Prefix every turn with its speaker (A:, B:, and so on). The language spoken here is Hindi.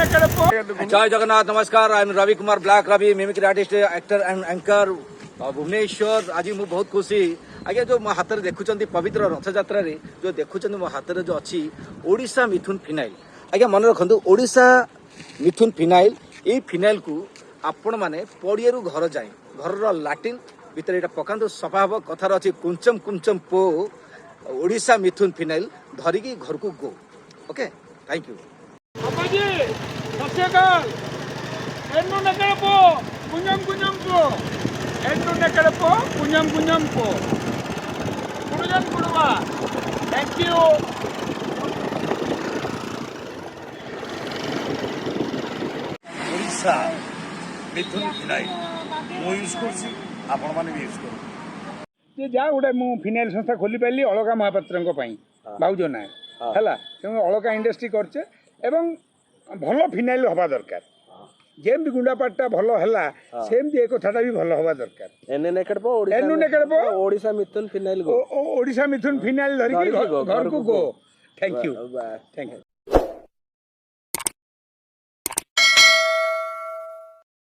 A: जय जगन्नाथ नमस्कार I am Ravi Kumar black Ravi mimicry artist actor and anchor Bhubaneswar आज मु बहुत खुशी आज्ञा जो मो हाथ में देखुं पवित्र रथ यात्रा जो देखुं मो हाथ में जो अच्छी ओडिशा मिथुन फिनाइल आज्ञा मन रखु ओडिशा मिथुन फिनाइल ये फिनाइल को आपण मैंने पड़िया घर जाए घर लाट्रिन भितर यहाँ पकातु सफा हम कथार अच्छी कुंचम कुंचम पो ओडिशा मिथुन फिनाइल धरिकी घर को go okay thank you
B: thank you
C: Odisha Mithun phenyl मु यूज कर आपण माने भी यूज कर
B: जे जा गोटे मु फिनाइल संस्था खोली पाइली अलका महापात्र भाउज ना है तेणु अलका इंडस्ट्री करचे एवं भल फिनाइल हवा दरकार जेमती गुंडापाटा भल है सेमती एक कथाटा भी भल हवा दरकार
D: ओडिशा मिथुन फिनाइल
B: ओडिशा मिथुन फिनाइल धरिकी घर को गो थैंक यू